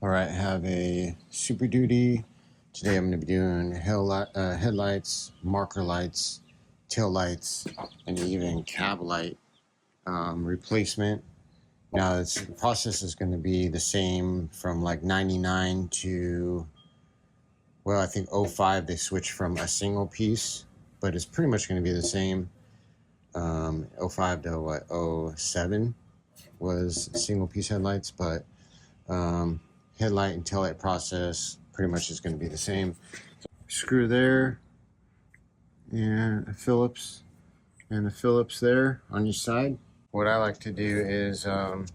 All right, I have a SuperDuty. Today I'm going to be doing headlights, marker lights, tail lights, and even cab light replacement. Now the process is going to be the same from like 99 to, well, I think 05 they switched from a single piece, but it's pretty much going to be the same. 05 to what, 07 was single piece headlights, but headlight and taillight process pretty much is going to be the same. Screw there, and a Phillips there on each side. What I like to do is I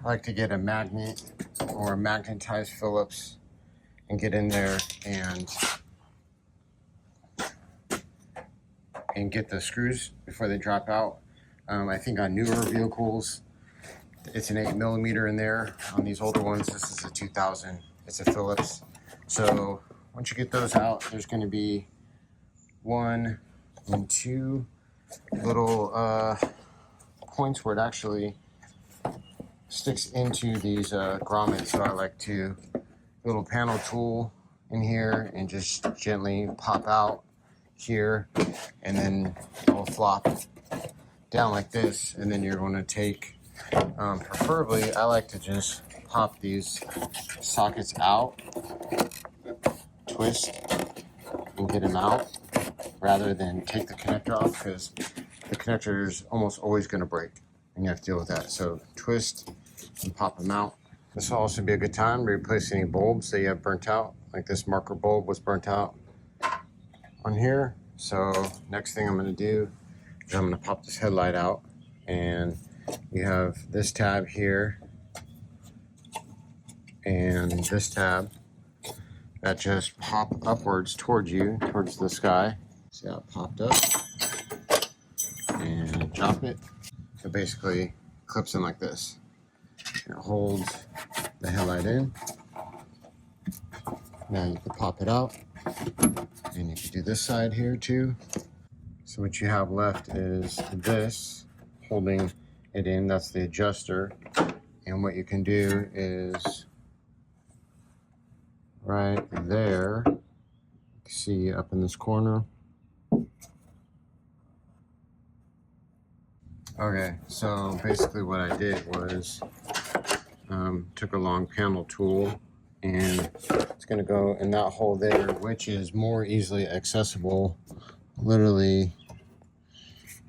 like to get a magnet or a magnetized Phillips and get in there and get the screws before they drop out. I think on newer vehicles it's an 8mm in there. On these older ones, this is a 2000. It's a Phillips. So once you get those out, there's going to be 1 and 2 little points where it actually sticks into these grommets. So I like to little panel tool in here and just gently pop out here, and then it will flop down like this, and then you're going to take preferably I like to just pop these sockets out, twist and get them out rather than take the connector off, because the connector is almost always going to break and you have to deal with that. So twist and pop them out. This will also be a good time to replace any bulbs that you have burnt out, like this marker bulb was burnt out on here. So next thing I'm going to do is I'm going to pop this headlight out, and you have this tab here and this tab that just pop upwards towards you, towards the sky. See how it popped up? And drop it. So basically clips in like this. And it holds the headlight in. Now you can pop it out, and you can do this side here too. So what you have left is this holding it in. That's the adjuster. And what you can do is right there, you can see up in this corner. Okay, so basically what I did was took a long panel tool, and it's going to go in that hole there, which is more easily accessible. Literally,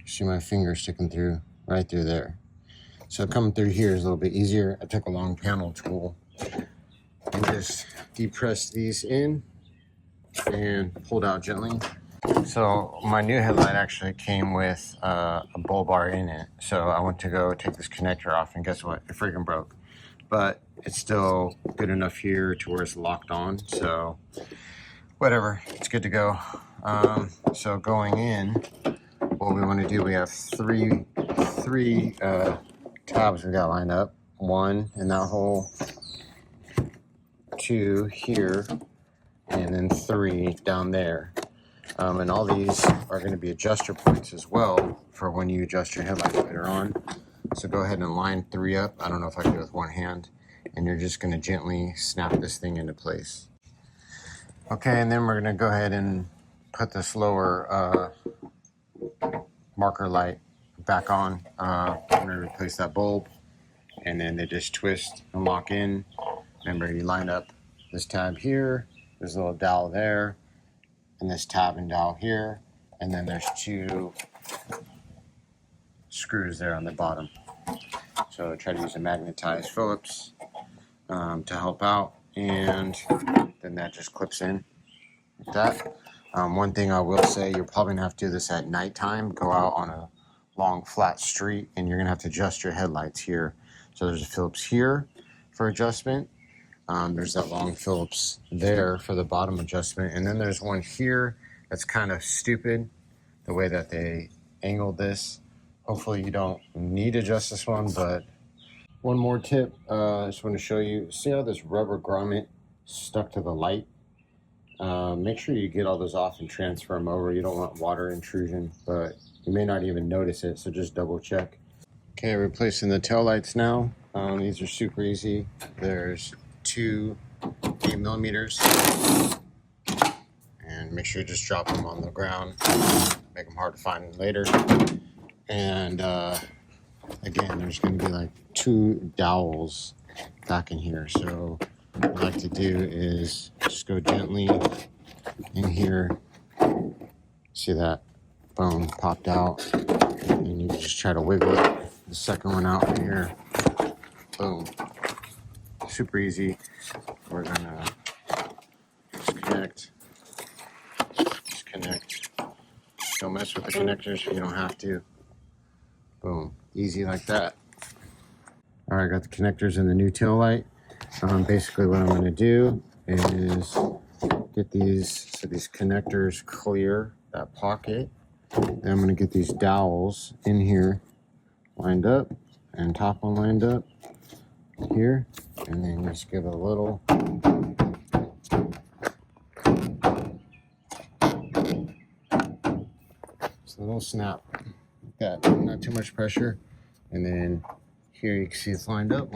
see my finger sticking through right through there. So coming through here is a little bit easier. I took a long panel tool and just depressed these in and pulled out gently. So my new headlight actually came with a bull bar in it. So I went to go take this connector off, and guess what? It freaking broke. But it's still good enough here to where it's locked on. So whatever, it's good to go. So going in, what we want to do, we have three tabs we got lined up. 1 in that hole, 2 here, and then 3 down there. And all these are going to be adjuster points as well for when you adjust your headlights later on. So go ahead and line 3 up. I don't know if I can do it with one hand. And you're just going to gently snap this thing into place. Okay, and then we're going to go ahead and put this lower marker light back on. I'm going to replace that bulb, and then they just twist and lock in. Remember, you line up this tab here, there's a little dowel there, and this tab and dowel here, and then there's 2 screws there on the bottom. So try to use a magnetized Phillips to help out, and then that just clips in like that. One thing I will say, you're probably gonna have to do this at nighttime. Go out on a long flat street, and you're gonna have to adjust your headlights here. So there's a Phillips here for adjustment. There's that long Phillips there for the bottom adjustment, and then there's one here that's kind of stupid, the way that they angled this. Hopefully you don't need to adjust this one, but one more tip, I just want to show you. See how this rubber grommet stuck to the light? Make sure you get all those off and transfer them over. You don't want water intrusion, but you may not even notice it, so just double check. Okay, replacing the tail lights now. These are super easy. There's 2 8mm, and make sure you just drop them on the ground, make them hard to find later. And again, there's going to be like 2 dowels back in here. So what I like to do is just go gently in here. See that? Boom, popped out. And you just try to wiggle it. The second one out here. Boom. Super easy. We're gonna disconnect. Disconnect. Don't mess with the connectors if you don't have to. Boom. Easy like that. All right, I got the connectors and the new tail light. Basically what I'm gonna do is get these connectors clear that pocket. Then I'm gonna get these dowels in here lined up and top one lined up here, and then just give it a little snap like that, not too much pressure. And then here you can see it's lined up.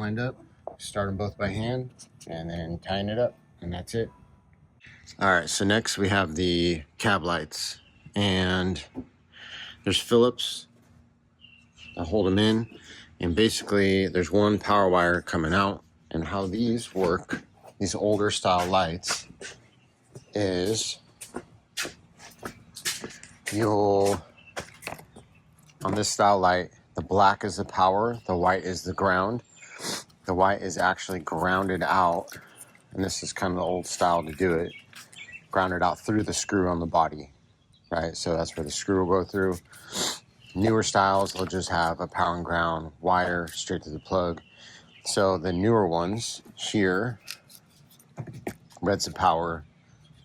Start them both by hand and then tying it up, and that's it. All right, so next we have the cab lights, and there's Phillips that hold them in, and basically there's one power wire coming out. And how these work, these older style lights, is on this style light, the black is the power, the white is the ground. The white is actually grounded out, and this is kind of the old style to do it, grounded out through the screw on the body, right? So that's where the screw will go through. Newer styles, they'll just have a power and ground wire straight to the plug. So the newer ones here, red's the power,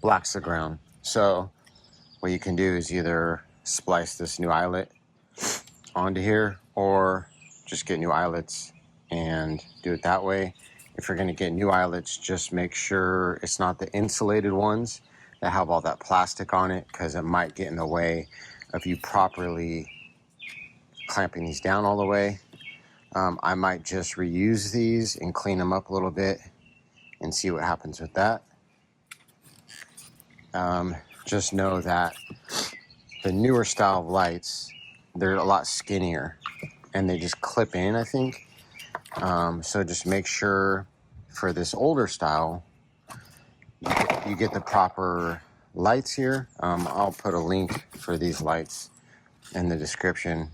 black's the ground. So what you can do is either splice this new eyelet onto here, or just get new eyelets and do it that way. If you're going to get new eyelets, just make sure it's not the insulated ones that have all that plastic on it, because it might get in the way of you properly clamping these down all the way. I might just reuse these and clean them up a little bit and see what happens with that. Just know that the newer style of lights, they're a lot skinnier and they just clip in, I think. So just make sure for this older style, you get the proper lights here. I'll put a link for these lights in the description.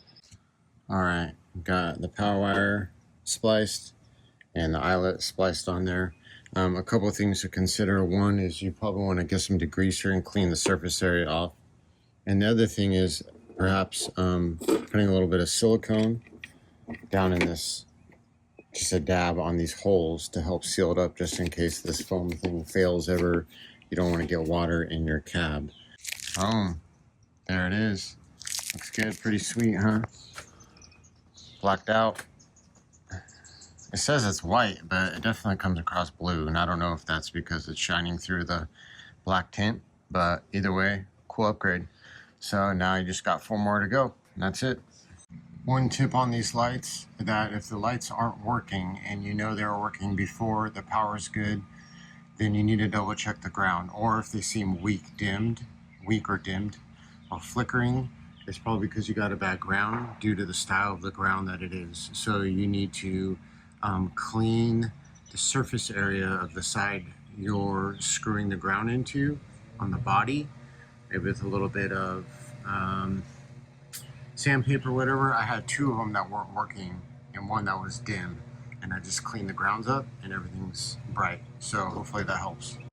All right, got the power wire spliced and the eyelet spliced on there. A couple of things to consider. One is you probably want to get some degreaser and clean the surface area off. And the other thing is perhaps putting a little bit of silicone down in this, just a dab on these holes to help seal it up, just in case this foam thing fails ever. You don't want to get water in your cab. Boom. There it is. Looks good. Pretty sweet, huh? Blacked out. It says it's white, but it definitely comes across blue, and I don't know if that's because it's shining through the black tint, but either way, cool upgrade. So now you just got 4 more to go, and that's it. One tip on these lights, that if the lights aren't working and you know they were working before, the power's good, then you need to double check the ground. Or if they seem weak or dimmed or flickering, it's probably because you got a bad ground due to the style of the ground that it is. So you need to clean the surface area of the side you're screwing the ground into on the body, maybe with a little bit of sandpaper, whatever. I had 2 of them that weren't working and one that was dim, and I just cleaned the grounds up and everything's bright. So hopefully that helps.